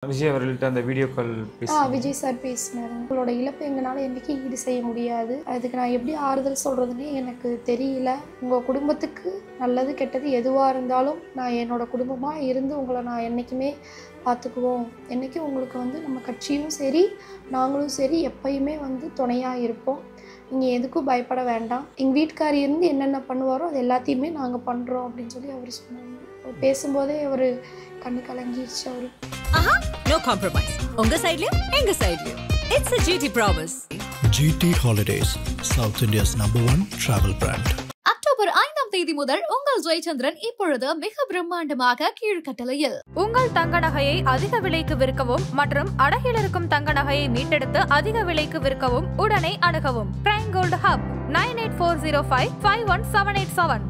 விஜய் அவர்கள்ட்ட அந்த video call Vijay sir பேசினார். உங்களோட இழப்பு எங்களால் என்றைக்கு ஈடு செய்ய முடியாது. அதுக்கு நான் எப்படி ஆறுதல் சொல்கிறதுனே எனக்கு தெரியல. உங்கள் குடும்பத்துக்கு நல்லது கெட்டது எதுவாக இருந்தாலும் நான் என்னோட குடும்பமாக இருந்து உங்களை நான் என்றைக்குமே பார்த்துக்குவோம். என்றைக்கும் உங்களுக்கு நம்ம கட்சியும் சரி நாங்களும் சரி எப்பயுமே துணையாக இருப்போம். நீங்கள் எதுக்கும் பயப்பட வேண்டாம். எங்கள் வீட்டுக்காரி இருந்து என்னென்ன பண்ணுவாரோ அது எல்லாத்தையுமே நாங்கள் பண்ணுறோம் அப்படின்னு சொல்லி அவர் சொன்னாங்க. பேசும்போதே அவர் கண்ணு கலங்கிடுச்சு. அவர் no compromise. உங்க சைடுலயும் எங்க சைடுலயும். It's a GT promise. GT Holidays, South India's #1 travel brand. October 5ஆம் தேதி முதல் உங்கள் ஜெயச்சந்திரன் இப்பொழுது மிக பிரம்மாண்டமாக கீழ்கட்டளையில் உங்கள் தங்க நகையை அதிக விலைக்கு விற்கவும் மற்றும் அடகில் இருக்கும் தங்க நகையை மீட்டெடுத்து அதிக விலைக்கு விற்கவும் உடனே அணுகவும். Prime gold hub 9840551787.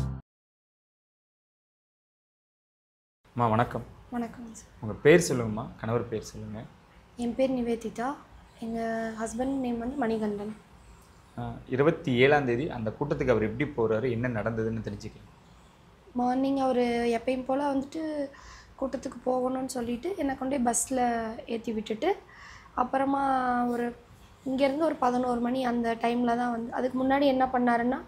அம்மா வணக்கம். வணக்கம் சார். உங்கள் பேர் சொல்லுங்கம்மா, கணவர் பேர் சொல்லுங்கள். என் பேர் நிவேதிதா. எங்கள் ஹஸ்பண்ட் நேம் மணிகண்டன். 27ஆம் தேதி அந்த கூட்டத்துக்கு அவர் எப்படி போகிறாரு, என்ன நடந்ததுன்னு தெரிஞ்சுக்கலாம். மார்னிங் அவர் எப்பயும் போல் கூட்டத்துக்கு போகணும்னு சொல்லிவிட்டு என்னை கொண்டே பஸ்ஸில் ஏற்றி விட்டுட்டு அப்புறமா இங்கேருந்து ஒரு 11 மணி அந்த டைமில் தான் அதுக்கு முன்னாடி என்ன பண்ணாருன்னா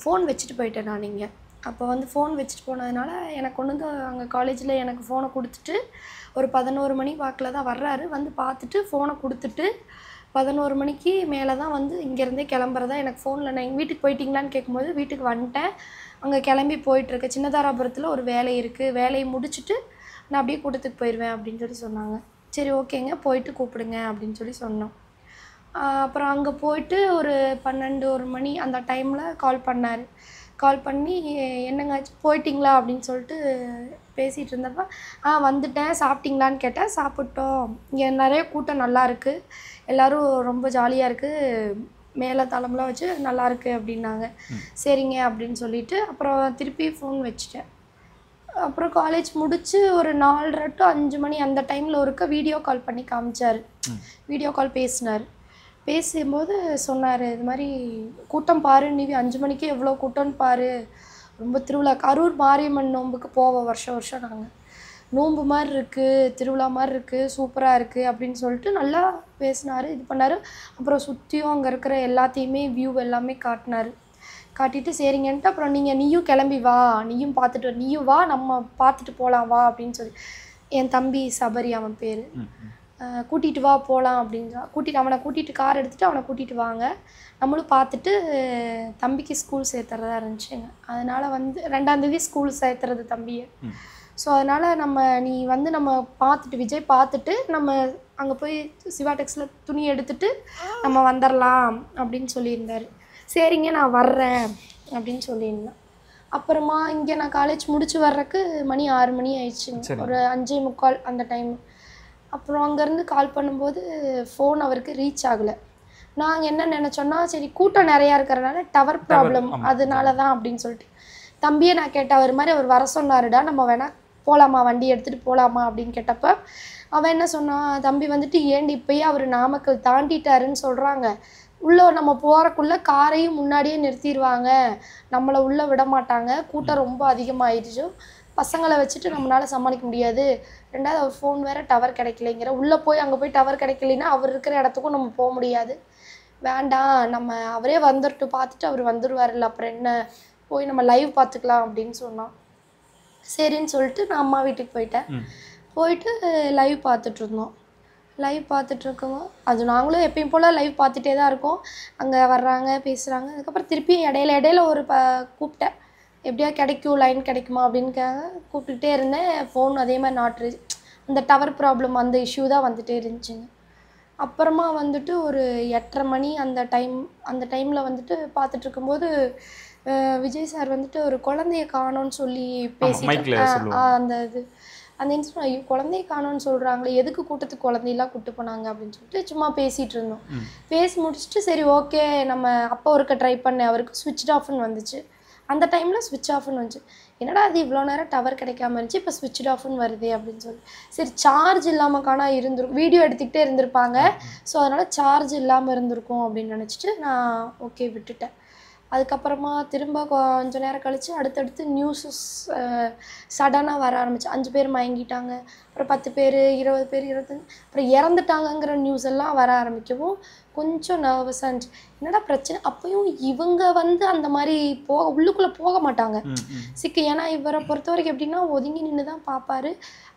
ஃபோன் வச்சுட்டு போயிட்டேன் நான். இங்கே அப்போ ஃபோன் வச்சுட்டு போனதுனால எனக்கு அங்கே காலேஜில் எனக்கு ஃபோனை கொடுத்துட்டு ஒரு 11 மணி வாக்கில் தான் வர்றாரு. பார்த்துட்டு ஃபோனை கொடுத்துட்டு 11 மணிக்கு மேலே தான் இங்கேருந்தே கிளம்புறதா எனக்கு ஃபோனில் நான் எங்கள் வீட்டுக்கு போயிட்டீங்களான்னு கேட்கும்போது வீட்டுக்கு வந்துட்டேன். அங்கே கிளம்பி போயிட்டுருக்கேன். சின்னதாராபுரத்தில் ஒரு வேலை இருக்குது, வேலையை முடிச்சுட்டு நான் அப்படியே கூட்டத்துக்கு போயிடுவேன் அப்படின்னு சொல்லி சொன்னாங்க. சரி ஓகேங்க, போயிட்டு கூப்பிடுங்க அப்படின்னு சொல்லி சொன்னோம். அப்புறம் அங்கே போயிட்டு ஒரு 12-1 மணி அந்த டைமில் கால் பண்ணார். கால் பண்ணி என்னங்க போயிட்டிங்களா அப்படின்னு சொல்லிட்டு பேசிகிட்டு இருந்தப்போ வந்துட்டேன், சாப்பிட்டீங்களான்னு கேட்டேன். சாப்பிட்டோம், இங்கே நிறைய கூட்டம் நல்லா இருக்குது, எல்லோரும் ரொம்ப ஜாலியாக இருக்குது, மேலே தளம்லாம் வச்சு நல்லாயிருக்கு அப்படின்னாங்க. சரிங்க அப்படின்னு சொல்லிவிட்டு அப்புறம் திருப்பி ஃபோன் வச்சுட்டேன். அப்புறம் காலேஜ் முடித்து ஒரு 4:30 to 5 மணி அந்த டைமில் வீடியோ கால் பண்ணி காமிச்சார். வீடியோ கால் பேசினார். பேசும்போது சொன்னார், இது மாதிரி கூட்டம் பாரு, நீ 5 மணிக்கே எவ்வளோ கூட்டம்னு பாரு, ரொம்ப திருவிழா. கரூர் மாரியம்மன் நோம்புக்கு போவோம் வருஷம் நாங்கள். நோம்பு மாதிரி இருக்குது, திருவிழா மாதிரி இருக்குது, சூப்பராக இருக்குது அப்படின்னு சொல்லிட்டு நல்லா பேசினார், இது பண்ணார். அப்புறம் சுற்றியும் அங்கே இருக்கிற எல்லாத்தையுமே வியூ எல்லாமே காட்டினார். காட்டிட்டு சரிங்கன்ட்டு அப்புறம் நீயும் கிளம்பி வா, நீயும் பார்த்துட்டு நீயும் வா, நம்ம பார்த்துட்டு போகலாம் வா அப்படின்னு சொல்லி என் தம்பி சபரி அவன் பேர், கூட்டிகிட்டு வா போகலாம் அப்படின்னு அவனை கூட்டிகிட்டு கார் எடுத்துகிட்டு அவனை கூட்டிகிட்டு வாங்க, நம்மளும் பார்த்துட்டு தம்பிக்கு ஸ்கூல் சேர்த்துறதா இருந்துச்சுங்க. அதனால் 2ஆம் தேதி ஸ்கூல் சேர்த்துறது தம்பியை. ஸோ அதனால் நீ நம்ம பார்த்துட்டு விஜய் பார்த்துட்டு நம்ம அங்கே போய் சிவாடெக்ஸில் துணி எடுத்துகிட்டு நம்ம வந்துடலாம் அப்படின்னு சொல்லியிருந்தார். சரிங்க நான் வர்றேன் அப்படின்னு சொல்லியிருந்தேன். அப்புறமா இங்கே நான் காலேஜ் முடிச்சு வர்றதுக்கு மணி 6 மணி ஆயிடுச்சுங்க, ஒரு 5:45 அந்த டைம். அப்புறம் அங்கேருந்து கால் பண்ணும்போது ஃபோன் அவருக்கு ரீச் ஆகலை. நாங்கள் என்ன நினச்சோன்னா சரி கூட்டம் நிறையா இருக்கிறனால டவர் ப்ராப்ளம் அதனால தான் அப்படின்னு சொல்லிட்டு தம்பியை நான் கேட்டேன். அவர் வர சொன்னாருடா, நம்ம வேணால் போகலாமா, வண்டி எடுத்துகிட்டு போகலாமா அப்படின்னு கேட்டப்போ அவன் என்ன சொன்னான், தம்பி ஏண்டி இப்போயே அவர் நாமக்கல் தாண்டிட்டாருன்னு சொல்கிறாங்க, உள்ளே நம்ம போகிறக்குள்ளே காரையும் முன்னாடியே நிறுத்திடுவாங்க, நம்மளை உள்ளே விட மாட்டாங்க, கூட்டம் ரொம்ப அதிகமாகிடுச்சு, பசங்களை வச்சுட்டு நம்மளால் சமாளிக்க முடியாது, 2வது அவர் ஃபோன் வேறு டவர் கிடைக்கலைங்கிற, உள்ளே போய் அங்கே போய் டவர் கிடைக்கலைன்னா அவர் இருக்கிற இடத்துக்கும் நம்ம போக முடியாது, வேண்டாம் நம்ம அவரே வந்துட்டு பார்த்துட்டு அவர் வந்துடுவார்ல, அப்புறம் என்ன போய் நம்ம லைவ் பார்த்துக்கலாம் அப்படின்னு சொன்னான். சரின்னு சொல்லிட்டு நான் அம்மா வீட்டுக்கு போயிட்டு லைவ் பார்த்துட்ருந்தோம். லைவ் பார்த்துட்ருக்கோம், அது நாங்களும் எப்பயும் போல் லைவ் பார்த்துட்டே தான் இருக்கோம். அங்கே வர்றாங்க பேசுகிறாங்க. அதுக்கப்புறம் திருப்பி இடையில ஒரு கூப்பிட்டேன், எப்படியா கிடைக்கும் லைன் கிடைக்குமா அப்படின்னுக்காக கூப்பிட்டுட்டே இருந்தேன். ஃபோன் அதே மாதிரி நாட்டு அந்த டவர் ப்ராப்ளம் அந்த இஷ்யூ தான் வந்துகிட்டே இருந்துச்சுங்க. அப்புறமா ஒரு 8:30 மணி அந்த டைமில் பார்த்துட்டு இருக்கும்போது விஜய் சார் ஒரு குழந்தைய காணோன்னு சொல்லி பேசிட்டு அந்த இன்சிடென்ட், ஐயோ குழந்தைய காணோன்னு சொல்கிறாங்களே, எதுக்கு கூட்டத்துக்கு குழந்தையெல்லாம் கூப்பிட்டு போனாங்க அப்படின்னு சொல்லிட்டு சும்மா பேசிகிட்டு இருந்தோம். பேசி முடிச்சுட்டு சரி ஓகே நம்ம அப்போ ட்ரை பண்ணேன், அவருக்கு ஸ்விட்ச் ஆஃப்னு வந்துச்சு. அந்த டைமில் ஸ்விட்ச் ஆஃப்னு வந்துச்சு, என்னடா அது இவ்வளோ நேரம் டவர் கிடைக்காம இருந்துச்சு, இப்போ ஸ்விட்ச் ஆஃப்னு வருது அப்படின்னு சொல்லி சரி சார்ஜ் இல்லாமல் இருந்திருக்கும், வீடியோ எடுத்துக்கிட்டே இருந்திருப்பாங்க, ஸோ அதனால் சார்ஜ் இல்லாமல் இருந்திருக்கும் அப்படின்னு நினச்சிட்டு நான் ஓகே விட்டுட்டேன். அதுக்கப்புறமா திரும்ப கொஞ்ச நேரம் கழித்து அடுத்தடுத்து நியூஸஸ் சடனாக வர ஆரம்பிச்சு. 5 பேர் மயங்கிட்டாங்க, அப்புறம் 10 பேர் 20 பேர் 25 அப்புறம் இறந்துட்டாங்கங்கிற நியூஸ் எல்லாம் வர ஆரம்பிக்கவும் கொஞ்சம் நர்வஸாக இருந்துச்சு. என்னடா பிரச்சனை? அப்பயும் இவங்க அந்த மாதிரி உள்ளுக்குள்ளே போக மாட்டாங்க ஏன்னா இவரை பொறுத்த வரைக்கும் எப்படின்னா ஒதுங்கி நின்று தான் பார்ப்பாரு.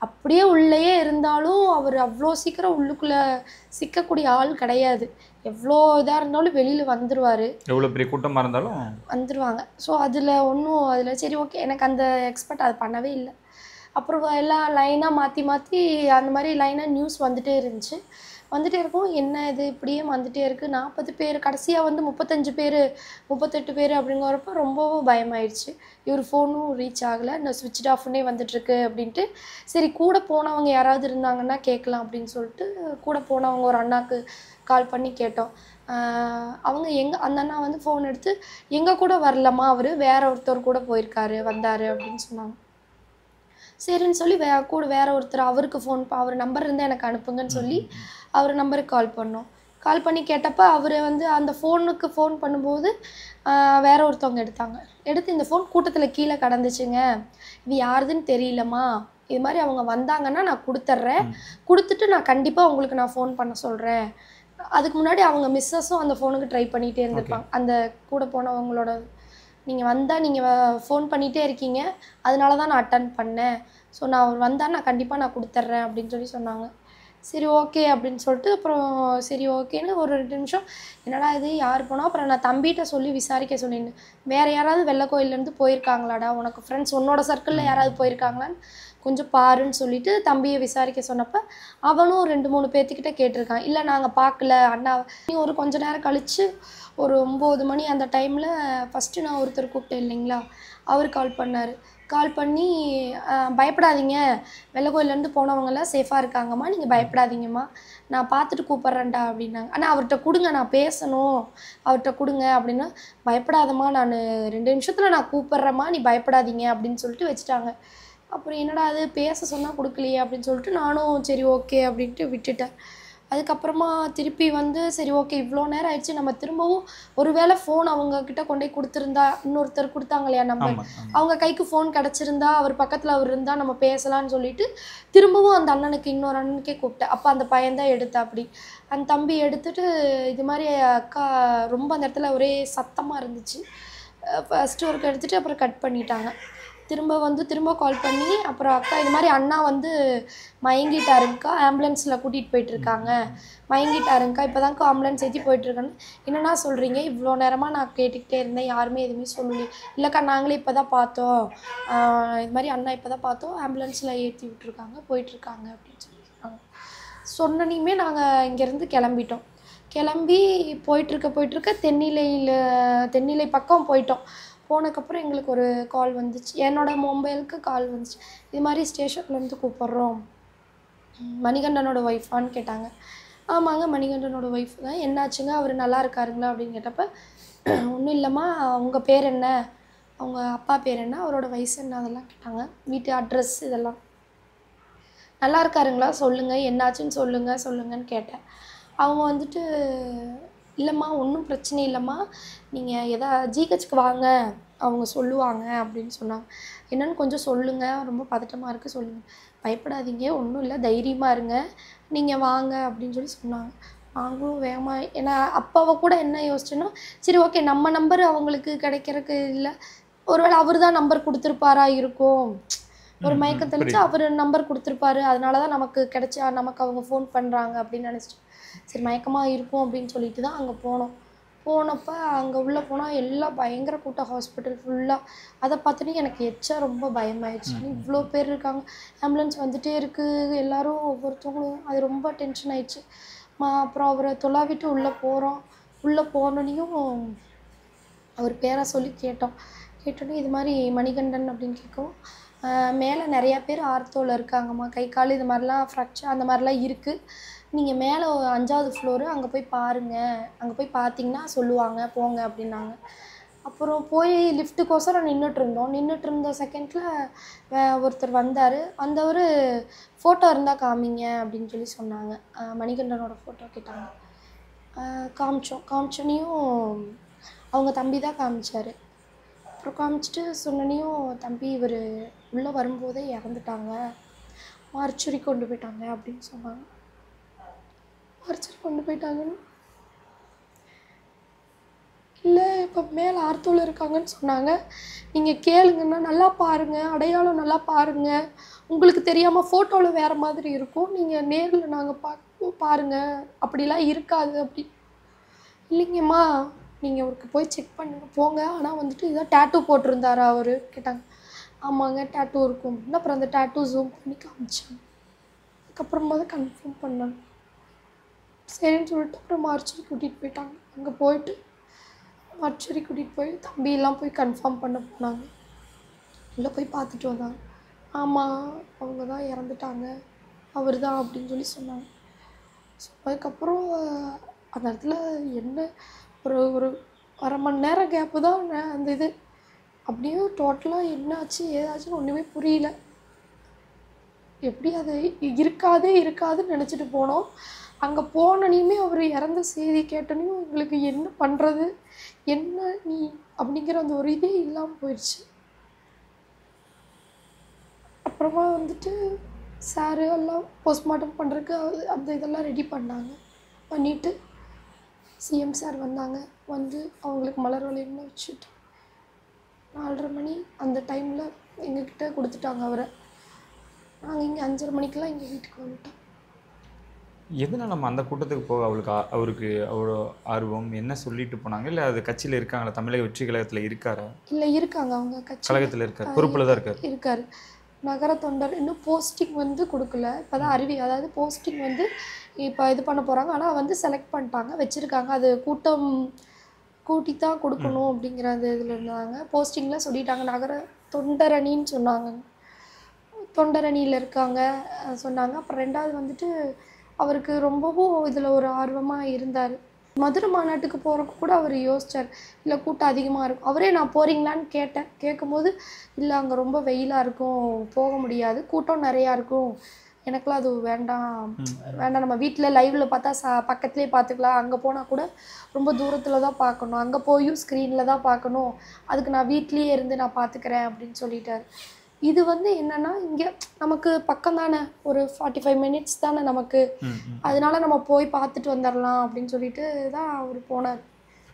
அப்படியே உள்ளேயே இருந்தாலும் அவர் அவ்வளோ சீக்கிரம் உள்ளுக்குள்ளே சிக்கக்கூடிய ஆள் கிடையாது. எவ்வளோ இதாக இருந்தாலும் வெளியில் வந்துடுவார். எவ்வளோ பெரிய கூட்டமாக இருந்தாலும் வந்துடுவாங்க. ஸோ அதில் சரி ஓகே, எனக்கு அந்த எக்ஸ்பெக்ட் அது பண்ணவே இல்லை. அப்புறம் எல்லாம் லைனாக மாற்றி அந்த மாதிரி லைனாக நியூஸ் வந்துகிட்டே இருந்துச்சு. வந்துகிட்டே இருக்கும், என்ன இது இப்படியே வந்துகிட்டே இருக்குது. 40 பேர் கடைசியாக 35 பேர் 38 பேர் அப்படிங்கிறப்ப ரொம்பவும் பயமாயிடுச்சு. இவர் ஃபோனும் ரீச் ஆகலை, இந்த ஸ்விட்ச் ஆஃப்னே வந்துட்டுருக்கு அப்படின்ட்டு. சரி கூட போனவங்க யாராவது இருந்தாங்கன்னா கேட்கலாம் அப்படின்னு சொல்லிட்டு கூட போனவங்க ஒரு அண்ணாக்கு கால் பண்ணி கேட்டோம். அவங்க அந்த அண்ணா ஃபோன் எடுத்து எங்கள் கூட வரலம்மா, அவர் வேற ஒருத்தர் கூட போயிருக்காரு வந்தார் அப்படின்னு சொன்னாங்க. சரின்னு சொல்லி கூட வேற ஒருத்தர் அவருக்கு அவர் நம்பர் இருந்தால் எனக்கு அனுப்புங்கன்னு சொல்லி அவர் நம்பருக்கு கால் பண்ணோம். கால் பண்ணி கேட்டப்போ அவர் அந்த ஃபோனுக்கு ஃபோன் பண்ணும்போது வேற ஒருத்தவங்க எடுத்து இந்த ஃபோன் கூட்டத்தில் கீழே கடந்துச்சுங்க, இது யாருதுன்னு தெரியலம்மா, இது மாதிரி அவங்க வந்தாங்கன்னா நான் கொடுத்துட்டு நான் கண்டிப்பாக உங்களுக்கு நான் ஃபோன் பண்ண சொல்கிறேன். அதுக்கு முன்னாடி அவங்க மிஸ்ஸஸும் அந்த ஃபோனுக்கு ட்ரை பண்ணிகிட்டே இருந்திருப்பாங்க. அந்த கூட போனவங்களோட நீங்கள் வந்தால் நீங்கள் ஃபோன் பண்ணிகிட்டே இருக்கீங்க, அதனால தான் நான் அட்டன் பண்ணேன். ஸோ நான் அவர் வந்தால் நான் கண்டிப்பாக நான் கொடுத்துட்றேன் அப்படின்னு சொல்லி சொன்னாங்க. சரி ஓகே அப்படின்னு சொல்லிட்டு அப்புறம் சரி ஓகேன்னு ஒரு 2 நிமிஷம் என்னடா இது யார் போனோம். அப்புறம் நான் தம்பிகிட்ட சொல்லி விசாரிக்க சொல்லியிருந்தேன், வேறு யாராவது வெள்ளைக்கோயிலேருந்து போயிருக்காங்களாடா, உனக்கு ஃப்ரெண்ட்ஸ் உன்னோட சர்க்கிளில் யாராவது போயிருக்காங்களான்னு கொஞ்சம் பாருன்னு சொல்லிட்டு தம்பியை விசாரிக்க சொன்னப்போ அவனும் 2-3 பேர்த்துக்கிட்ட கேட்டிருக்கான். இல்லை நாங்கள் பார்க்கல அண்ணா. ஒரு கொஞ்ச நேரம் கழித்து ஒரு 9 மணி அந்த டைமில் ஃபஸ்ட்டு நான் ஒருத்தர் கூப்பிட்டேன் இல்லைங்களா, அவர் கால் பண்ணார். கால் பண்ணி பயப்படாதீங்க, வெள்ளைக்கோயிலேருந்து போனவங்களாம் சேஃபாக இருக்காங்கம்மா, நீங்கள் பயப்படாதீங்கம்மா, நான் பார்த்துட்டு கூப்பிட்றேன்டா அப்படின்னாங்க. ஆனால் அவர்கிட்ட கொடுங்க, நான் பேசணும், அவர்கிட்ட கொடுங்க அப்படின்னா, பயப்படாதம்மா, நான் 2 நிமிஷத்தில் நான் கூப்பிட்றேம்மா, நீ பயப்படாதீங்க அப்படின்னு சொல்லிட்டு வச்சுட்டாங்க. அப்புறம் என்னடா அது பேச சொன்னால் கொடுக்கலையே அப்படின்னு சொல்லிட்டு நானும் சரி ஓகே அப்படின்ட்டு விட்டுட்டேன். அதுக்கப்புறமா திருப்பி சரி ஓகே இவ்வளோ நேரம் ஆயிடுச்சு, நம்ம திரும்பவும் ஒருவேளை ஃபோன் அவங்கக்கிட்ட கொண்டு போய் கொடுத்துருந்தா, இன்னொருத்தர் கொடுத்தாங்க இல்லையா நம்பர், அவங்க கைக்கு ஃபோன் கிடச்சிருந்தா அவர் பக்கத்தில் அவர் இருந்தால் நம்ம பேசலான்னு சொல்லிட்டு திரும்பவும் அந்த இன்னொரு அண்ணனுக்கே கூப்பிட்டேன். அப்போ அந்த பையன்தான் எடுத்தா. அப்படி அந்த தம்பி எடுத்துட்டு இது மாதிரி அக்கா ரொம்ப அந்த இடத்துல ஒரே சத்தமாக இருந்துச்சு. ஃபஸ்ட்டு ஒர்க் எடுத்துகிட்டு அப்புறம் கட் பண்ணிட்டாங்க. திரும்ப கால் பண்ணி அப்புறம் அக்கா இது மாதிரி அண்ணா மயங்கிட்டாருங்கக்கா, ஆம்புலன்ஸில் கூட்டிகிட்டு போயிட்டுருக்காங்க, மயங்கிட்டாருங்கக்கா, இப்போ தான்க்கா ஆம்புலன்ஸ் ஏற்றி போயிட்டுருக்கேன்னு. என்னென்னா சொல்கிறீங்க, இவ்வளோ நேரமாக நான் கேட்டுக்கிட்டே இருந்தேன், யாருமே எதுவுமே சொல்லலையே. இல்லைக்கா நாங்களே இப்போ தான் பார்த்தோம், இது மாதிரி அண்ணா இப்போ தான் பார்த்தோம், ஆம்புலன்ஸில் ஏற்றி விட்டுருக்காங்க, போயிட்டுருக்காங்க அப்படின்னு சொல்லியிருக்காங்க. சொன்னனையுமே நாங்கள் இங்கேருந்து கிளம்பிட்டோம். கிளம்பி போயிட்டுருக்க தென்னிலை பக்கம் போயிட்டோம். போனதுக்கப்புறம் எங்களுக்கு ஒரு கால் வந்துச்சு, என்னோடய மொபைலுக்கு கால் வந்துச்சு, இது மாதிரி ஸ்டேஷன்லேருந்து கூப்பிட்றோம், மணிகண்டனோட ஒய்ஃபான்னு கேட்டாங்க. ஆமாங்க மணிகண்டனோட ஒய்ஃப் தான். என்னாச்சுங்க, அவர் நல்லா இருக்காருங்களா அப்படின்னு கேட்டப்போ, ஒன்றும் இல்லைம்மா, உங்கள் பேர் என்ன, அவங்க அப்பா பேர் என்ன, அவரோட வயசு என்ன, அதெல்லாம் கேட்டாங்க. வீட்டு அட்ரஸ் இதெல்லாம். நல்லா இருக்காருங்களா, சொல்லுங்கள், என்னாச்சுன்னு சொல்லுங்கன்னு கேட்டேன். அவங்க இல்லைம்மா ஒன்றும் பிரச்சனை இல்லைம்மா, நீங்கள் ஜிஹெச்சுக்கு வாங்க, அவங்க சொல்லுவாங்க அப்படின்னு சொன்னாங்க. என்னென்னு கொஞ்சம் சொல்லுங்கள், ரொம்ப பதட்டமாக இருக்குது, சொல்லுங்கள், பயப்படாதீங்க, ஒன்றும் இல்லை, தைரியமாக இருங்க, நீங்கள் வாங்க அப்படின்னு சொல்லி சொன்னாங்க. நாங்களும் வேகமாக, ஏன்னா அப்பாவை கூட என்ன யோசிச்சேன்னா, சரி ஓகே நம்ம நம்பர் அவங்களுக்கு கிடைக்கிறதுக்கு இல்லை, ஒருவேளை அவர் தான் நம்பர் கொடுத்துருப்பாரா இருக்கும், ஒரு மயக்கம் தெளிச்சு அவர் நம்பர் கொடுத்துருப்பாரு, அதனால தான் நமக்கு அவங்க ஃபோன் பண்ணுறாங்க அப்படின்னு நினச்சிட்டு சரி மயக்கமாக இருக்கும் அப்படின்னு சொல்லிட்டு தான் அங்கே போனப்போ அங்கே உள்ளே போனால் எல்லாம் பயங்கர கூட்டம், ஹாஸ்பிட்டல் ஃபுல்லாக. அதை பார்த்துட்டு எனக்கு ரொம்ப பயமாயிடுச்சு. இவ்வளோ பேர் இருக்காங்க, ஆம்புலன்ஸ் வந்துகிட்டே இருக்குது, எல்லோரும் ஒவ்வொருத்தவங்களும், அது ரொம்ப டென்ஷன் ஆயிடுச்சு. அப்புறம் அவரை தொலாவிட்டு உள்ளே போனோன்னையும் அவர் பேரை சொல்லி கேட்டோன்னே இது மாதிரி மணிகண்டன் அப்படின்னு கேட்கவும், மேலே நிறையா பேர் ஆர்த்தோவில் இருக்காங்கம்மா, கை கால் இது மாதிரிலாம் ஃப்ராக்சர் அந்த மாதிரிலாம் இருக்குது, நீங்கள் மேலே 5வது ஃப்ளோரு அங்கே போய் பாருங்கள், அங்கே போய் பார்த்தீங்கன்னா சொல்லுவாங்க, போங்க அப்படின்னாங்க. அப்புறம் போய் லிஃப்ட்டுக்கோசரம் நின்றுட்டு இருந்த செகண்டில் ஒருத்தர் வந்தவர் ஃபோட்டோ இருந்தால் காமிங்க அப்படின்னு சொல்லி சொன்னாங்க. மணிகண்டனோட ஃபோட்டோ கேட்டாங்க. காமிச்சோன்னையும் அவங்க தம்பி தான் காமிச்சார். அப்புறம் காமிச்சிட்டு சொன்னனையும், தம்பி இவர் உள்ளே வரும்போதே இறந்துட்டாங்க, மார்ச்சரி கொண்டு போயிட்டாங்க அப்படின்னு சொன்னாங்க. மார்ச்சரி கொண்டு போயிட்டாங்கன்னு இல்லை இப்போ மேலே ஆர்த்தோவில் இருக்காங்கன்னு சொன்னாங்க. நீங்கள் கேளுங்கன்னா நல்லா பாருங்கள், அடையாளம் நல்லா பாருங்கள், உங்களுக்கு தெரியாமல் ஃபோட்டோவில் வேறு மாதிரி இருக்கும், நீங்கள் நேரில் நாங்கள் பாருங்கள், அப்படிலாம் இருக்காது அப்படி. இல்லைங்கம்மா நீங்கள் அவருக்கு போய் செக் பண்ணுங்க போங்க. ஆனால் வந்துட்டு இதான் டேட்டூ போட்டிருந்தாரா அவர் கேட்டாங்க. ஆமாங்க டேட்டூ இருக்கும் அப்படின்னு. அப்புறம் அந்த டேட்டூ ஜூம் பண்ணி காமிச்சாங்க. அதுக்கப்புறமா தான் கன்ஃபார்ம் பண்ணாங்க. சரின்னு சொல்லிட்டு அப்புறம் மார்ச்சரி கூட்டிகிட்டு போயிட்டாங்க. அங்கே போயிட்டு மார்ச்சரி கூட்டிகிட்டு போய் தம்பியெல்லாம் போய் கன்ஃபார்ம் பண்ண போனாங்க. உள்ளே போய் பார்த்துட்டு வந்தாங்க. ஆமாம் அவங்க தான் இறந்துட்டாங்க, அவர் தான் அப்படின்னு சொல்லி சொன்னாங்க. ஸோ அதுக்கப்புறம் அந்த இடத்துல என்ன ஒரு அரை மணி நேரம் கேப்பு தான் அந்த இது. அப்படியே டோட்டலாக என்னாச்சு ஏதாச்சுன்னு ஒன்றுமே புரியல. எப்படி அது இருக்காதுன்னு நினச்சிட்டு போனோம். அங்கே போனனையுமே அவர் இறந்த செய்தி கேட்டனையும் எங்களுக்கு என்ன பண்ணுறது, என்ன நீ அப்படிங்கிற அந்த ஒரு இதே இல்லாமல் போயிடுச்சு. அப்புறமா வந்துட்டு சாரு எல்லாம் போஸ்ட்மார்ட்டம் பண்ணுறதுக்கு அந்த இதெல்லாம் ரெடி பண்ணாங்க. பண்ணிவிட்டு சிஎம் சார் வந்தாங்க. வந்து அவங்களுக்கு மலர் வளையம்லாம் வச்சுட்டு 4:30 மணி அந்த டைமில் எங்ககிட்ட கொடுத்துட்டாங்க அவரை. நாங்கள் இங்கே 5:30 மணிக்கெல்லாம் எங்கள் வீட்டுக்கு வந்துட்டோம். எதனால் நம்ம அந்த கூட்டத்துக்கு போக அவருக்கு அவ்வளோ ஆர்வம் என்ன சொல்லிட்டு போனாங்க? இல்லை அது கட்சியில் இருக்காங்களா? தமிழக வெற்றி கழகத்தில் இருக்காரா? இல்லை இருக்காங்க, அவங்க கழகத்தில் இருக்கார், பொறுப்பில் தான் இருக்கார். நகர தொண்டர் இன்னும் போஸ்டிங் வந்து கொடுக்கல. இப்போ தான் அதாவது போஸ்டிங் வந்து இப்போ இது பண்ண போகிறாங்க. ஆனால் வந்து செலக்ட் பண்ணிட்டாங்க, வச்சுருக்காங்க. அது கூட்டம் கூட்டி தான் கொடுக்கணும் அப்படிங்கிற அந்த இதில் இருந்தாங்க. போஸ்டிங்கில் சொல்லிட்டாங்க. நகர தொண்டரணின்னு சொன்னாங்க, தொண்டரணியில் இருக்காங்க சொன்னாங்க. அப்புறம் 2வது வந்துட்டு அவருக்கு ரொம்பவும் இதில் ஒரு ஆர்வமாக இருந்தார். மதுரை மாநாட்டுக்கு போகிறக்கு கூட அவர் யோசித்தார். இல்லை கூட்டம் அதிகமாக இருக்கும். அவரே நான் போகிறீங்களான்னு கேட்கும்போது இல்லை அங்கே ரொம்ப வெயிலாக இருக்கும், போக முடியாது, கூட்டம் நிறையா இருக்கும், எனக்குலாம் அது வேண்டாம், நம்ம வீட்டில் லைவில் பார்த்தா பக்கத்துலேயே பார்த்துக்கலாம், அங்கே போனால் கூட ரொம்ப தூரத்தில் தான் பார்க்கணும், அங்கே போயும் ஸ்க்ரீனில் தான் பார்க்கணும், அதுக்கு நான் வீட்லேயே இருந்து நான் பார்த்துக்கிறேன் அப்படின்னு சொல்லிட்டார். இது வந்து என்னன்னா இங்கே நமக்கு பக்கம் தானே, ஒரு 45 மினிட்ஸ் தானே நமக்கு, அதனால நம்ம போய் பார்த்துட்டு வந்துடலாம் அப்படின்னு சொல்லிட்டு தான் அவர் போனார்.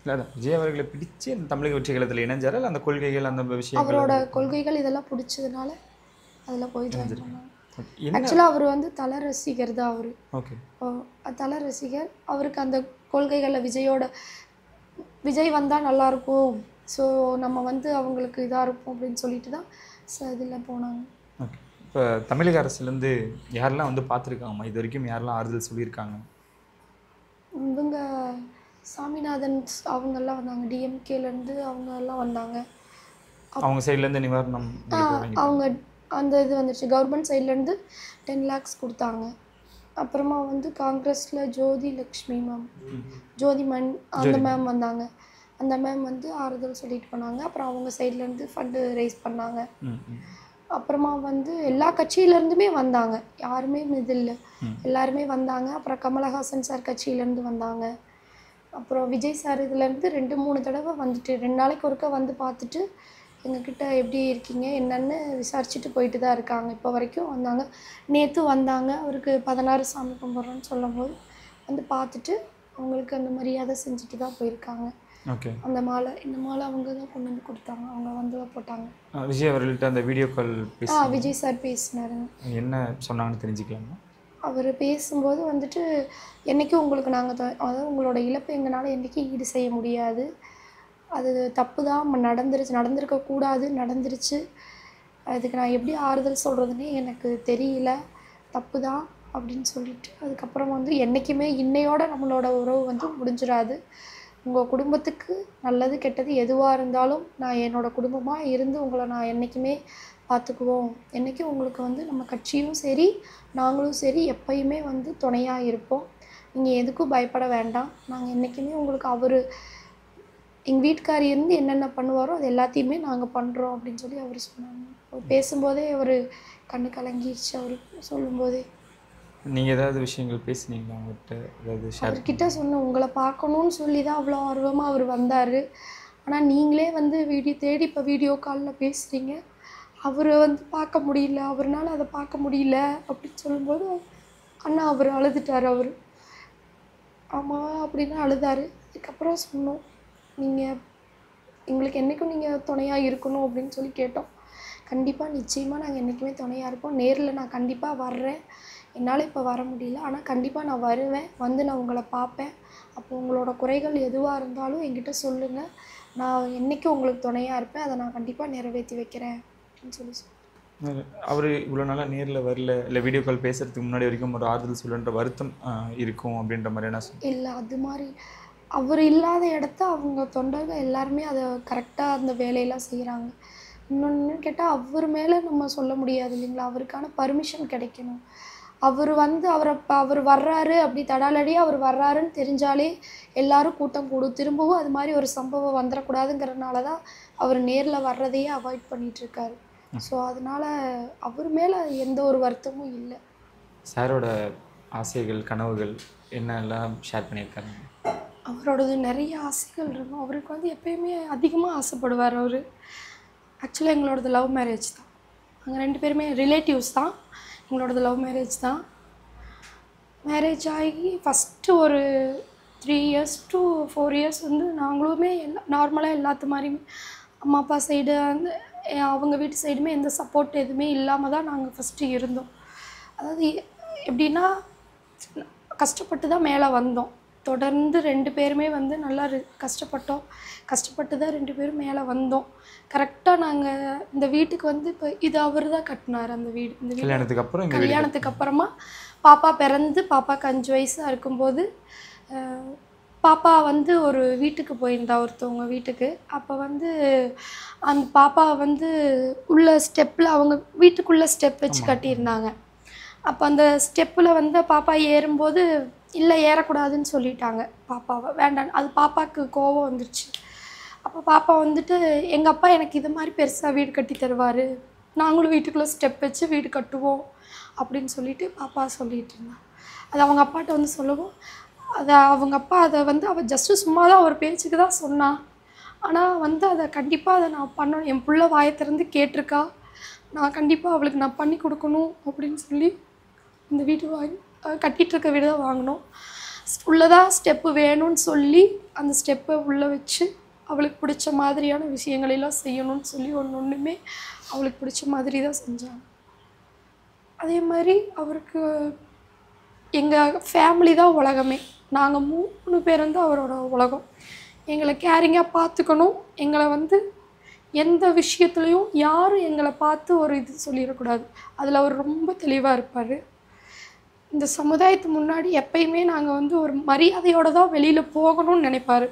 இல்லை விஜய் அவர்களை பிடிச்சி அந்த தமிழக வெற்றி கழகத்தில் இணைஞ்சார். அந்த கொள்கைகள் அந்த விஷயம் அவரோட கொள்கைகள் இதெல்லாம் பிடிச்சதுனால அதில் போய் ஜாயின் பண்ணாங்க. ஆக்சுவலாக அவர் வந்து தல ரசிகர் தான். அவர் ஓகே தல ரசிகர். அவருக்கு அந்த கொள்கைகளில் விஜய் வந்தால் நல்லாயிருக்கும், ஸோ நம்ம வந்து அவங்களுக்கு இதாக இருக்கும் அப்படின்னு சொல்லிட்டு தான் இதில் போனாங்க. ஓகே. இப்போ தமிழக அரசுலேருந்து யாரெல்லாம் வந்து பார்த்துருக்காங்கம்மா? இது வரைக்கும் யாரெல்லாம் ஆறுதல் சொல்லியிருக்காங்க? இவங்க சாமிநாதன் அவங்கெல்லாம் வந்தாங்க, டிஎம்கேலேருந்து அவங்க எல்லாம் வந்தாங்க. அவங்க சைட்லேருந்து நிவாரணம் அவங்க அந்த இது வந்துச்சு, கவர்மெண்ட் சைட்லேருந்து 10 lakhs கொடுத்தாங்க. அப்புறமா வந்து காங்கிரஸில் ஜோதி லக்ஷ்மி மேம், ஜோதிமன் அந்த மேம் வந்தாங்க. அந்த மேம் வந்து ஆறுதல் சொல்லிட்டு போனாங்க. அப்புறம் அவங்க சைட்லேருந்து ஃபண்டு ரைஸ் பண்ணாங்க. அப்புறமா வந்து எல்லா கட்சியிலேருந்துமே வந்தாங்க, யாருமே இது இல்லை, எல்லாருமே வந்தாங்க. அப்புறம் கமலஹாசன் சார் கட்சியிலேருந்து வந்தாங்க. அப்புறம் விஜய் சார் இதுலேருந்து 2-3 தடவை வந்துட்டு 2 நாளைக்கு ஒருக்கா வந்து பார்த்துட்டு எங்ககிட்ட எப்படி இருக்கீங்க என்னன்னு விசாரிச்சுட்டு போயிட்டு தான் இருக்காங்க. இப்போ வரைக்கும் வந்தாங்க. நேற்று வந்தாங்க, அவருக்கு 16 சாமி கும்பிட்றோன்னு சொல்லும் போது வந்து பார்த்துட்டு அவங்களுக்கு அந்த மரியாதை செஞ்சுட்டு தான் போயிருக்காங்க. ஓகே. அந்த மாலை, இந்த மாலை அவங்க தான் கொண்டு வந்து கொடுத்தாங்க, அவங்க வந்து போட்டாங்க. விஜய் அவர்கள்ட்ட அந்த வீடியோ கால் விஜய் சார் பேசினாருங்க. என்ன சொன்னாங்கன்னு தெரிஞ்சுக்கலாமா? அவர் பேசும்போது வந்துட்டு என்றைக்கும் உங்களுக்கு நாங்கள் அதாவது உங்களோட இழப்பு எங்களால் என்றைக்கும் ஈடு செய்ய முடியாது, அது தப்பு தான், நடந்திருக்கக்கூடாது, நடந்துருச்சு, அதுக்கு நான் எப்படி ஆறுதல் சொல்கிறதுனே எனக்கு தெரியல, தப்பு தான் அப்படின்னு சொல்லிட்டு அதுக்கப்புறம் வந்து என்றைக்குமே இன்னையோட நம்மளோட உறவு வந்து முடிஞ்சிடாது, உங்கள் குடும்பத்துக்கு நல்லது கெட்டது எதுவாக இருந்தாலும் நான் என்னோடய குடும்பமாக இருந்து உங்களை நான் என்றைக்குமே பார்த்துக்குவோம், என்றைக்கும் உங்களுக்கு வந்து நம்ம கட்சியும் சரி நாங்களும் சரி எப்பயுமே வந்து துணையாக இருப்போம், நீங்கள் எதுக்கும் பயப்பட வேண்டாம், நாங்கள் என்றைக்குமே உங்களுக்கு அவர் எங்கள் வீட்டுக்காரி இருந்து என்னென்ன பண்ணுவாரோ அது எல்லாத்தையுமே நாங்கள் பண்ணுறோம் அப்படின்னு சொல்லி அவர் சொன்னாங்க. அவர் பேசும்போதே அவர் கண்ணு கலங்கிடுச்சு. அவர் சொல்லும்போதே. நீங்கள் ஏதாவது விஷயங்கள் பேசுனீங்களா அவங்ககிட்ட? ஏதாவது அவர்கிட்ட சொன்னேன், உங்களை பார்க்கணுன்னு சொல்லி தான் அவ்வளோ ஆர்வமாக அவர் வந்தார், ஆனால் நீங்களே வந்து தேடி இப்போ வீடியோ காலில் பேசுகிறீங்க, அவர் வந்து பார்க்க முடியல, அவர்னால அதை பார்க்க முடியல அப்படின்னு சொல்லும்போது அண்ணா அவர் அழுதுட்டார். அவர் ஆமாம் அப்படின்னு அழுதார். அதுக்கப்புறம் சொன்னோம், நீங்கள் எங்களுக்கு என்றைக்கும் நீங்கள் துணையாக இருக்கணும் அப்படின்னு சொல்லி கேட்டோம். கண்டிப்பாக நிச்சயமாக நாங்கள் என்றைக்குமே துணையாக இருப்போம். நேரில் நான் கண்டிப்பாக வர்றேன். என்னால் இப்போ வர முடியல, ஆனால் கண்டிப்பாக நான் வருவேன். வந்து நான் உங்களை பார்ப்பேன். அப்போ உங்களோட குறைகள் எதுவாக இருந்தாலும் என்கிட்ட சொல்லுங்கள். நான் என்றைக்கும் உங்களுக்கு துணையாக இருப்பேன். அதை நான் கண்டிப்பாக நிறைவேற்றி வைக்கிறேன் அப்படின்னு சொல்லி சொன்னேன். அவர் இவ்வளோ நாளாக நேரில் வரல, இல்லை வீடியோ கால் பேசுகிறதுக்கு முன்னாடி வரைக்கும் ஒரு ஆறுதல் சொல்லுன்ற வருத்தம் இருக்கும் அப்படின்ற மாதிரி என்ன சொல்லுங்கள்? இல்லை, அது மாதிரி அவர் இல்லாத இடத்த அவங்க தொண்டர்கள் எல்லாருமே அதை கரெக்டாக அந்த வேலையெல்லாம் செய்கிறாங்க. இன்னொன்று கேட்டால் அவர் மேலே நம்ம சொல்ல முடியாது இல்லைங்களா, அவருக்கான பர்மிஷன் கிடைக்கணும். அவர் வந்து அவர் வர்றாரு அப்படி தடாலடியாக அவர் வர்றாருன்னு தெரிஞ்சாலே எல்லாரும் கூட்டம் கூடும். திரும்பவும் அது மாதிரி ஒரு சம்பவம் வந்துடக்கூடாதுங்கிறதுனால தான் அவர் நேரில் வர்றதையே அவாய்ட் பண்ணிகிட்ருக்காரு. ஸோ அதனால் அவர் மேலே எந்த ஒரு வருத்தமும் இல்லை. சாரோட ஆசைகள் கனவுகள் என்னெல்லாம் ஷேர் பண்ணியிருக்காங்க? அவரோடது நிறைய ஆசைகள் இருக்கும். அவருக்கு வந்து எப்பயுமே அதிகமாக ஆசைப்படுவார். அவர் ஆக்சுவலாக எங்களோடது லவ் மேரேஜ் தான். நாங்கள் 2 பேருமே ரிலேட்டிவ்ஸ் தான். எங்களோடது லவ் மேரேஜ் தான். மேரேஜ் ஆகி ஃபஸ்ட்டு ஒரு 3 years to 4 years வந்து நாங்களுமே நார்மலாக எல்லாத்து மாதிரியுமே அம்மா அப்பா சைடு வந்து அவங்க வீட்டு சைடுமே எந்த சப்போர்ட் எதுவுமே இல்லாமல் தான் நாங்கள் ஃபஸ்ட்டு இருந்தோம். அதாவது எப்படின்னா கஷ்டப்பட்டு தான் மேலே வந்தோம். தொடர்ந்து 2 பேருமே வந்து நல்லா கஷ்டப்பட்டு தான் 2 பேரும் மேலே வந்தோம். கரெக்டாக நாங்கள் இந்த வீட்டுக்கு வந்து இப்போ இது அவர் தான் கட்டினார். அந்த வீடு இந்த வீடு கல்யாணத்துக்கு அப்புறமா பாப்பா பிறந்து பாப்பாவுக்கு 5 வயசாக இருக்கும்போது பாப்பா வந்து ஒரு வீட்டுக்கு போயிருந்தா, ஒருத்தவங்க வீட்டுக்கு. அப்போ வந்து அந்த பாப்பா வந்து உள்ள ஸ்டெப்பில் அவங்க வீட்டுக்குள்ளே ஸ்டெப் வச்சு கட்டியிருந்தாங்க. அப்போ அந்த ஸ்டெப்பில் வந்து பாப்பா ஏறும்போது இல்லை ஏறக்கூடாதுன்னு சொல்லிட்டாங்க பாப்பாவை, வேண்டாம். அது பாப்பாவுக்கு கோபம் வந்துருச்சு. அப்போ பாப்பா வந்துட்டு எங்கள் அப்பா எனக்கு இது மாதிரி பெருசாக வீடு கட்டி தருவார், நாங்களும் வீட்டுக்குள்ளே ஸ்டெப் வச்சு வீடு கட்டுவோம் அப்படின்னு சொல்லிட்டு பாப்பா சொல்லிகிட்டு இருந்தாங்க. அது அவங்க அப்பாட்ட வந்து சொல்லவும் அவங்க அப்பா அதை வந்து அவள் ஜஸ்ட்டு சும்மா தான் ஒரு பேச்சுக்கு தான் சொன்னான். ஆனால் வந்து அதை கண்டிப்பாக அதை நான் பண்ணணும், என் பிள்ளை வாயை திறந்து கேட்டிருக்கா, நான் கண்டிப்பாக அவளுக்கு நான் பண்ணி கொடுக்கணும் அப்படின்னு சொல்லி இந்த வீடு கட்டிகிட்ருக்க வீடு தான் வாங்கினோம். உள்ளதான் ஸ்டெப்பு வேணும்னு சொல்லி அந்த ஸ்டெப்பை உள்ளே வச்சு அவளுக்கு பிடிச்ச மாதிரியான விஷயங்களெல்லாம் செய்யணும்னு சொல்லி ஒன்றுமே அவளுக்கு பிடிச்ச மாதிரி தான் செஞ்சாங்க. அதே மாதிரி அவருக்கு எங்கள் ஃபேமிலி தான் உலகமே. நாங்கள் 3 பேர் வந்து அவரோட உலகம். எங்களை கேரிங்காக பார்த்துக்கணும். எங்களை வந்து எந்த விஷயத்துலையும் யாரும் எங்களை பார்த்து ஒரு இது சொல்லிடக்கூடாது. அதில் அவர் ரொம்ப தெளிவாக இருப்பார். இந்த சமுதாயத்து முன்னாடி எப்பயுமே நாங்கள் வந்து ஒரு மரியாதையோடு தான் வெளியில் போகணும்னு நினைப்பார்.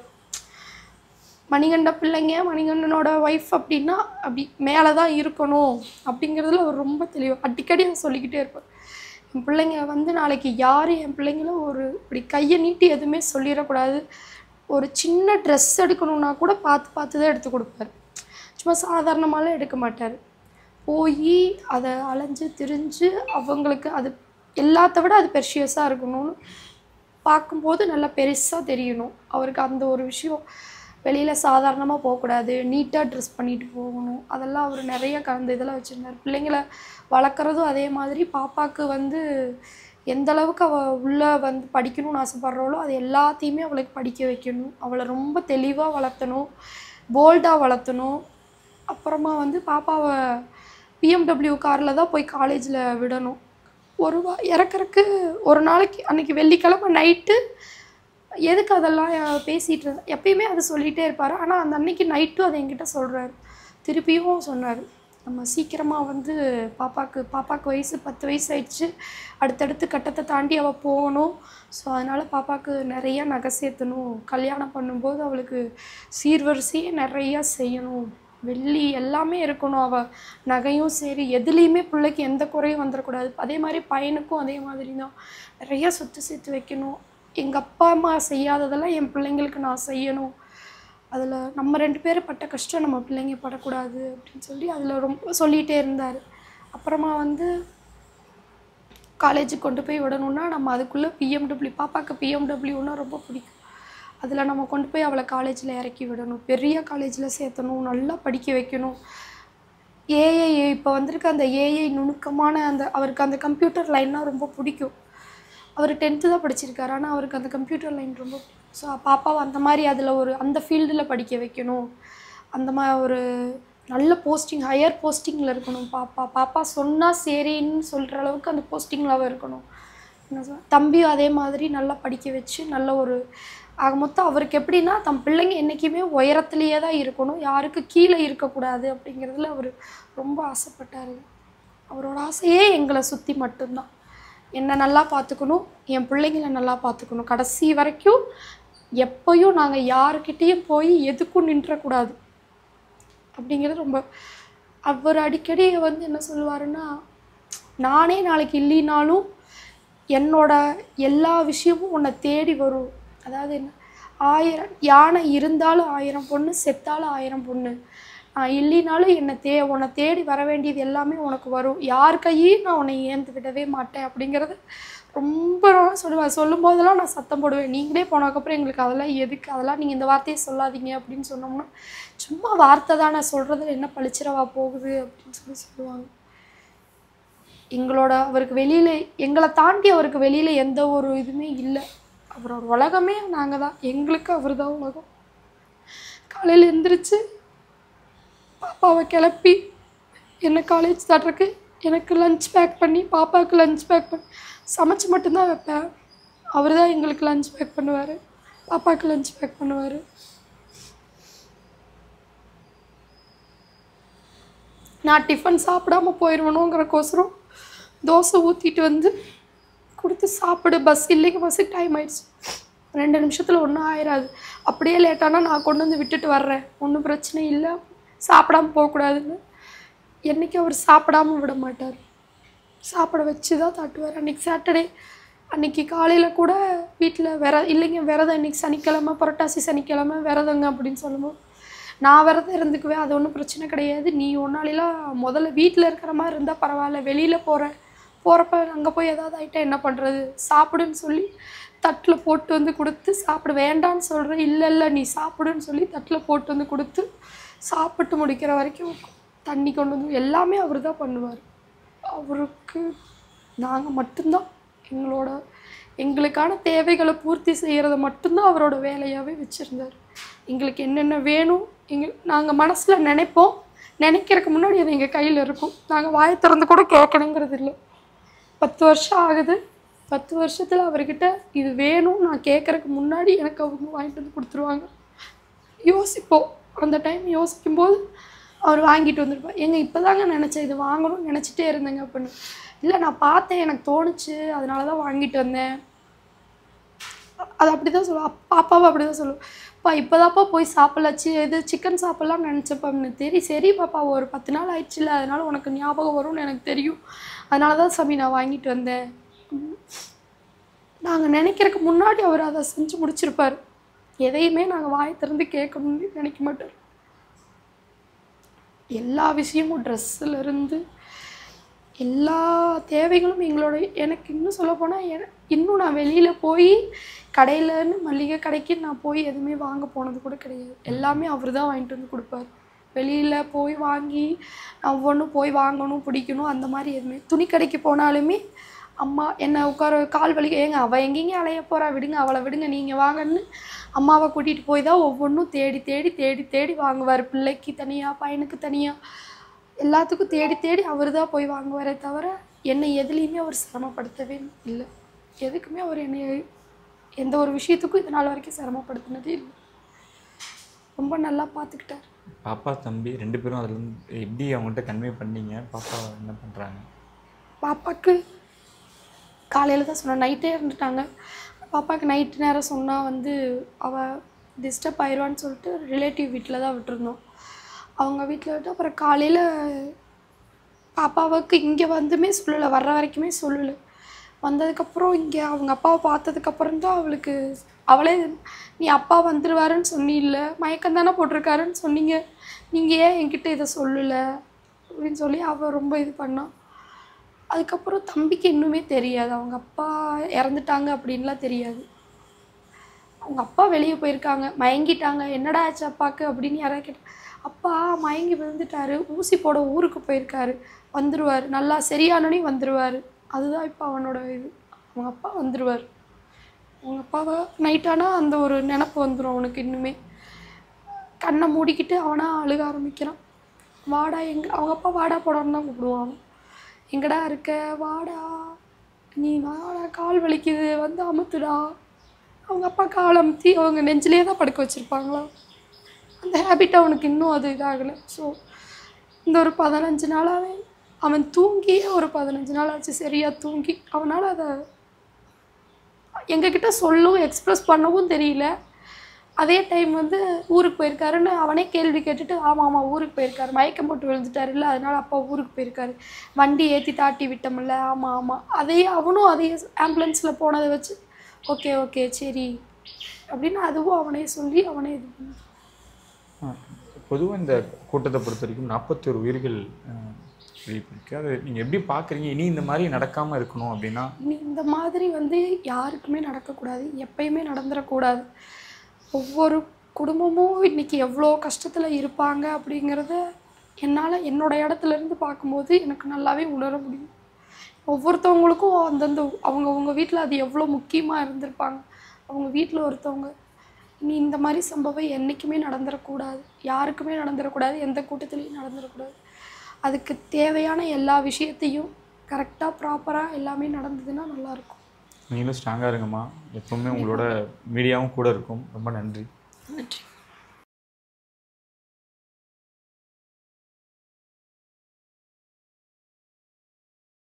மணிகண்டனோட ஒய்ஃப் அப்படின்னா அப்படி மேலே தான் இருக்கணும் அப்படிங்கிறதுல அவர் ரொம்ப தெளிவாக அடிக்கடி சொல்லிக்கிட்டே இருப்பார். என் பிள்ளைங்க வந்து நாளைக்கு யாரும் என் பிள்ளைங்களும் ஒரு இப்படி கையை நீட்டி எதுவுமே சொல்லிடக்கூடாது. ஒரு சின்ன ட்ரெஸ் எடுக்கணுன்னா கூட பார்த்து தான் எடுத்து கொடுப்பார். சும்மா சாதாரணமாலாம் எடுக்க மாட்டார். போய் அதை அலைஞ்சு திரிஞ்சு அவங்களுக்கு அது எல்லாத்த விட அது பெர்ஷியஸாக இருக்கணும்னு பார்க்கும்போது நல்லா பெருசாக தெரியணும். அவருக்கு அந்த ஒரு விஷயம் வெளியில் சாதாரணமாக போகக்கூடாது, நீட்டாக ட்ரெஸ் பண்ணிட்டு போகணும், அதெல்லாம் அவர் நிறைய கலந்து இதெல்லாம் வச்சுருந்தார். பிள்ளைங்களை வளர்க்குறதும் அதே மாதிரி பாப்பாவுக்கு வந்து எந்த அளவுக்கு அவள் உள்ளே வந்து படிக்கணும்னு ஆசைப்பட்றாளோ அது எல்லாத்தையுமே அவளுக்கு படிக்க வைக்கணும். அவளை ரொம்ப தெளிவாக வளர்த்தணும், போல்டாக வளர்த்தணும். அப்புறமா வந்து பாப்பாவை BMW காரில் தான் போய் காலேஜில் விடணும். இறக்குறக்கு ஒரு நாளைக்கு அன்றைக்கி வெள்ளிக்கிழமை நைட்டு எதுக்கு அதெல்லாம் பேசிகிட்டு இருந்தேன். எப்பயுமே அதை சொல்லிகிட்டே இருப்பார். ஆனால் அந்த அன்னைக்கு நைட்டும் அதை என்கிட்ட சொல்கிறாரு. திருப்பியும் சொன்னார், நம்ம சீக்கிரமாக வந்து பாப்பாவுக்கு வயசு 10 வயசு ஆயிடுச்சு, அடுத்தடுத்து கட்டத்தை தாண்டி அவள் போகணும். ஸோ அதனால் பாப்பாவுக்கு நிறையா நகை சேர்த்தணும், கல்யாணம் பண்ணும்போது அவளுக்கு சீர்வரிசையே நிறையா செய்யணும், வெள்ளி எல்லாமே இருக்கணும், அவள் நகையும் சரி எதுலேயுமே பிள்ளைக்கு எந்த குறையும் வந்துடக்கூடாது. அதே மாதிரி பையனுக்கும் அதே மாதிரி தான் நிறையா சொத்து சேர்த்து வைக்கணும். எங்கள் அப்பா அம்மா செய்யாததெல்லாம் என் பிள்ளைங்களுக்கு நான் செய்யணும், அதில் நம்ம 2 பேரும் பட்ட கஷ்டம் நம்ம பிள்ளைங்க படக்கூடாது அப்படின்னு சொல்லி அதில் ரொம்ப சொல்லிகிட்டே இருந்தார். அப்புறமா வந்து காலேஜுக்கு கொண்டு போய் விடணுன்னா நம்ம அதுக்குள்ளே பாப்பாவுக்கு PMWன்னா ரொம்ப பிடிக்கும். அதில் நம்ம கொண்டு போய் அவளை காலேஜில் இறக்கி விடணும், பெரிய காலேஜில் சேர்த்தணும், நல்லா படிக்க வைக்கணும். ஏஐ இப்போ வந்திருக்க அந்த ஏஐ நுணுக்கமான அவருக்கு அந்த கம்ப்யூட்டர் லைன்னா ரொம்ப பிடிக்கும். அவர் 10th தான் படிச்சிருக்காரு. ஆனால் அவருக்கு அந்த கம்ப்யூட்டர் லைன் ரொம்ப பிடிக்கும். ஸோ பாப்பாவை அந்த மாதிரி அதில் அந்த ஃபீல்டில் படிக்க வைக்கணும். அந்த மாதிரி ஒரு நல்ல போஸ்டிங், ஹையர் போஸ்டிங்கில் இருக்கணும் பாப்பா சொன்னால் சரின்னு சொல்கிற அளவுக்கு அந்த போஸ்டிங்கில் அவள் இருக்கணும். என்ன சொல் தம்பியும் அதே மாதிரி நல்லா படிக்க வச்சு நல்ல ஒரு ஆக மொத்தம் அவருக்கு எப்படின்னா தம் பிள்ளைங்க என்றைக்குமே உயரத்துலேயே தான் இருக்கணும், யாருக்கு கீழே இருக்கக்கூடாது அப்படிங்கிறதுல அவர் ரொம்ப ஆசைப்பட்டார். அவரோட ஆசையே எங்களை சுற்றி மட்டும்தான். என்னை நல்லா பார்த்துக்கணும், என் பிள்ளைங்களை நல்லா பார்த்துக்கணும். கடைசி வரைக்கும் எப்போயும் நாங்கள் யாருக்கிட்டேயும் போய் எதுக்கும் நின்றக்கூடாது அப்படிங்கிறது ரொம்ப. அவர் அடிக்கடி என்ன சொல்லுவாருன்னா, நானே நாளைக்கு இல்லைனாலும் என்னோட எல்லா விஷயமும் உன்னை தேடி வரும். அதாவது என்ன, 1000 யானை இருந்தாலும் 1000 பொண்ணு, செத்தாலும் 1000 பொண்ணு. நான் இல்லைனாலும் உன்னை தேடி வர வேண்டியது எல்லாமே உனக்கு வரும். யார் கையும் நான் உன்னை ஏந்து விடவே மாட்டேன் அப்படிங்கிறது ரொம்ப சொல்லுவேன். சொல்லும் போதெல்லாம் நான் சத்தம் போடுவேன். நீங்களே போனதுக்கப்புறம் எங்களுக்கு அதெல்லாம் எதுக்கு, அதெல்லாம் நீங்கள் இந்த வார்த்தையை சொல்லாதீங்க அப்படின்னு சொன்னோம்னா, சும்மா வார்த்தை தான், நான் சொல்கிறதுல என்ன பழிச்சிடவா போகுது அப்படின்னு சொல்லுவாங்க. அவருக்கு வெளியில் எங்களை தாண்டி அவருக்கு வெளியில் எந்த ஒரு இதுவுமே இல்லை. அவரோட உலகமே நாங்கள் தான், எங்களுக்கு அவர் தான் உலகம். காலையில் எழுந்திரிச்சு பாப்பாவை கிளப்பி என்னை காலேஜ் தட்டுறக்கு எனக்கு லஞ்ச் பேக் பண்ணி, பாப்பாவுக்கு லஞ்ச் பேக் பண்ணி சமைச்சு மட்டும்தான் வைப்பேன். அவர் தான் எங்களுக்கு லஞ்ச் பேக் பண்ணுவார், பாப்பாவுக்கு லஞ்ச் பேக் பண்ணுவார். நான் டிஃபன் சாப்பிடாமல் போயிடுவேணுங்கிறக்கோசரம் தோசை ஊற்றிட்டு வந்து கொடுத்து சாப்பிடு, பஸ் இல்லைங்க, பஸ்ஸுக்கு டைம் ஆயிடுச்சு, 2 நிமிஷத்தில் ஒன்றும் ஆயிடாது, அப்படியே லேட்டானால் நான் கொண்டு வந்து விட்டுட்டு வர்றேன், ஒன்றும் பிரச்சனை இல்லை, சாப்பிடாமல் போகக்கூடாதுன்னு. என்றைக்கு அவர் சாப்பிடாமல் விட மாட்டார், சாப்பிட வச்சு தான் தாட்டுவார். அன்றைக்கி சாட்டர்டே அன்றைக்கி காலையில் கூட வீட்டில் இல்லைங்க விரதம், இன்றைக்கி சனிக்கிழமை, புரட்டாசி சனிக்கிழமை விரதங்க அப்படின்னு சொல்லும்போது, நான் விரதம் இருந்துக்குவேன், அது ஒன்றும் பிரச்சனை கிடையாது, நீ ஒன்னாலாம் முதல்ல வீட்டில் இருக்கிற மாதிரி இருந்தால் பரவாயில்ல, வெளியில் போகிறப்ப அங்கே போய் ஏதாவது ஆகிட்டா என்ன பண்ணுறது, சாப்பிடுன்னு சொல்லி தட்டில் போட்டு வந்து கொடுத்து, சாப்பிட வேண்டான்னு சொல்கிறேன், இல்லை நீ சாப்பிடுன்னு சொல்லி தட்டில் போட்டு வந்து கொடுத்து சாப்பிட்டு முடிக்கிற வரைக்கும் தண்ணி கொண்டு வந்து எல்லாமே அவர் தான் பண்ணுவார். அவருக்கு நாங்கள் மட்டும்தான் எங்களுக்கான தேவைகளை பூர்த்தி செய்கிறத மட்டும்தான் அவரோட வேலையாகவே வச்சுருந்தார். எங்களுக்கு என்னென்ன வேணும் நாங்கள் மனசில் நினைப்போம், நினைக்கிறதுக்கு முன்னாடி அது எங்கள் கையில் இருக்கும், நாங்கள் வாயை திறந்து கூட கேட்கணுங்கிறது இல்லை. 10 வருஷம் ஆகுது, 10 வருஷத்தில் அவர்கிட்ட இது வேணும் நான் கேட்குறதுக்கு முன்னாடி எனக்கு அவங்க வாங்கிட்டு வந்து கொடுத்துருவாங்க. யோசிப்போம், அந்த டைம் யோசிக்கும்போது அவர் வாங்கிட்டு வந்துருப்பார். இப்போ தாங்க நினச்சேன் இது வாங்கணும்னு நினச்சிட்டே இருந்தேங்க அப்படின்னு. இல்லை நான் பார்த்தேன், எனக்கு தோணுச்சு, அதனால தான் வாங்கிட்டு வந்தேன். அது அப்படி தான் சொல்லுவோம், பாப்பாவும் அப்படி தான் சொல்லுவோம், இப்போ தான்ப்பா போய் சாப்பிடலாச்சு, இது சிக்கன் சாப்பிட்லான்னு நினச்சப்பா அப்படின்னு. சரி பாப்பா, ஒரு 10 நாள் ஆயிடுச்சுல, அதனால் உனக்கு ஞாபகம் வரும்னு எனக்கு தெரியும், அதனால தான் சாமி நான் வாங்கிட்டு வந்தேன். நாங்கள் நினைக்கிறதுக்கு முன்னாடி அவர் அதை செஞ்சு முடிச்சிருப்பார். எதையுமே நாங்கள் வாயை திறந்து கேட்கணும்னு நினைக்க மாட்டார். எல்லா விஷயமும் ட்ரெஸ்ஸுலேருந்து எல்லா தேவைகளும் எனக்கு இன்னும் சொல்லப்போனால் இன்னும் நான் வெளியில் போய் கடையிலன்னு மளிகை கடைக்கு நான் போய் எதுவுமே வாங்க போனது கூட கிடையாது. எல்லாமே அவர் தான் வாங்கிட்டு வந்து கொடுப்பார். வெளியில் போய் வாங்கி ஒவ்வொன்றும் போய் வாங்கணும், பிடிக்கணும், அந்த மாதிரி எதுவுமே. துணி கடைக்கு போனாலுமே அம்மா என்னை உட்கார கால் வலிக்க, அவள் எங்கேங்க அலைய போகிறா, விடுங்க அவளை விடுங்க, நீங்கள் வாங்கன்னு அம்மாவை கூட்டிகிட்டு போய் தான் ஒவ்வொன்றும் தேடி தேடி தேடி தேடி வாங்குவார். பிள்ளைக்கு தனியாக, பையனுக்கு தனியாக, எல்லாத்துக்கும் தேடி தேடி அவர் தான் போய் வாங்குவாரே தவிர என்னை எதுலேயுமே அவர் சிரமப்படுத்தவே இல்லை. எதுக்குமே அவர் என்னை எந்த ஒரு விஷயத்துக்கும் இது நாள் வரைக்கும் சிரமப்படுத்தினதே இல்லை. ரொம்ப நல்லா பார்த்துக்கிட்டார். பாப்பா தம்பி 2 பேரும் அதுலேருந்து எப்படி அவங்கள்ட்ட கன்வே பண்ணீங்க? பாப்பா என்ன பண்ணுறாங்க? பாப்பாவுக்கு காலையில் தான் சொன்னேன், நைட்டே இருந்துட்டாங்க. பாப்பாவுக்கு நைட்டு நேரம் சொன்னால் அவள் டிஸ்டர்ப் ஆயிடுவான்னு சொல்லிட்டு ரிலேட்டிவ் வீட்டில் தான் விட்டுருந்தோம். அவங்க வீட்டில் விட்டு அப்புறம் காலையில் பாப்பாவுக்கு இங்கே வந்துமே சொல்லலை, வர்ற வரைக்குமே சொல்லலை. வந்ததுக்கப்புறம் இங்கே அவங்க அப்பாவை பார்த்ததுக்கப்புறம் தான் அவளே நீ அப்பா வந்துடுவாருன்னு சொன்னீல்ல, மயக்கம் தானே போட்டிருக்காருன்னு சொன்னீங்க, நீங்கள் ஏன் என்கிட்ட இதை சொல்லலை அப்படின்னு சொல்லி அவள் ரொம்ப இது பண்ணான். அதுக்கப்புறம் தம்பிக்கு இன்னுமே தெரியாது, அவங்க அப்பா இறந்துட்டாங்க அப்படின்லாம் தெரியாது. அவங்க அப்பா வெளியே போயிருக்காங்க, மயங்கிட்டாங்க, என்னடா ஆச்சு அப்பாவுக்கு அப்படின்னு யாராவது கேட்டாங்க. அப்பா மயங்கி விழுந்துட்டாரு, ஊசி போட ஊருக்கு போயிருக்காரு, வந்துடுவார், நல்லா சரியானோடனே வந்துடுவார். அதுதான் இப்போ அவனோட இது. அவங்க அப்பா வந்துடுவார். அவங்க அப்பாவை நைட்டானால் அந்த ஒரு நினப்பு வந்துடும் அவனுக்கு. இன்னுமே கண்ணை மூடிக்கிட்டு அவனாக அழுக ஆரம்பிக்கிறான். வாடா அவங்க அப்பா வாடா போடான்னு தான் கூப்பிடுவான். எங்கடா இருக்க, வாடா, நீ வாடா, கால் வலிக்குது, வந்து அமுத்துடா. அவங்க அப்பா கால் அமுத்தி அவங்க நெஞ்சிலே தான் படுக்க வச்சுருப்பாங்களா. அந்த ஹேபிட் அவனுக்கு இன்னும் அது இதாகலை. ஸோ இந்த ஒரு 15 நாளாகவே அவன் தூங்கியே ஒரு 15 நாள் ஆச்சு, சரியாக தூங்கி. அவனால் அதை எங்ககிட்ட சொல்லவும் எக்ஸ்ப்ரெஸ் பண்ணவும் தெரியல. அதே டைம் வந்து ஊருக்கு போயிருக்காருன்னு அவனே கேள்வி கேட்டுட்டு, ஆமாம் ஊருக்கு போயிருக்காரு, மயக்கம் போட்டு விழுந்துட்டார் இல்லை, அதனால் அப்பா ஊருக்கு போயிருக்காரு, வண்டி ஏற்றி தாட்டி விட்டோம்ல, ஆமாம் அதையே அவனும் அதையே ஆம்புலன்ஸில் போனதை வச்சு ஓகே சரி அப்படின்னு அதுவும் அவனே சொல்லி அவனே இது பண்ணி. பொதுவாக இந்த கூட்டத்தை பொறுத்த வரைக்கும் 41 உயிர்கள் இருக்கு. அதை நீங்கள் எப்படி பார்க்குறீங்க? இனி இந்த மாதிரி நடக்காமல் இருக்கணும் அப்படின்னா? இனி இந்த மாதிரி வந்து யாருக்குமே நடக்கக்கூடாது, எப்பயுமே நடந்துடக்கூடாது. ஒவ்வொரு குடும்பமும் இன்றைக்கி எவ்வளோ கஷ்டத்தில் இருப்பாங்க அப்படிங்கிறத என்னால் என்னோடய இடத்துலேருந்து பார்க்கும்போது எனக்கு நல்லாவே உணர முடியும். ஒவ்வொருத்தவங்களுக்கும் அந்தந்த அவங்கவுங்க வீட்டில் அது எவ்வளோ முக்கியமாக இருந்திருப்பாங்க. அவங்க வீட்டில் ஒருத்தவங்க இனி இந்த மாதிரி சம்பவம் என்றைக்குமே நடந்துடக்கூடாது, யாருக்குமே நடந்துடக்கூடாது, எந்த கூட்டத்துலேயும் நடந்துடக்கூடாது. அதுக்கு தேவையான எல்லா விஷயத்தையும் கரெக்டாக ப்ராப்பராக எல்லாமே நடந்ததுன்னா நல்லாயிருக்கும். நீங்களும் ஸ்ட்ராங்காக இருங்கம்மா. எப்பவுமே உங்களோட மீடியாவும் கூட இருக்கும். ரொம்ப நன்றி.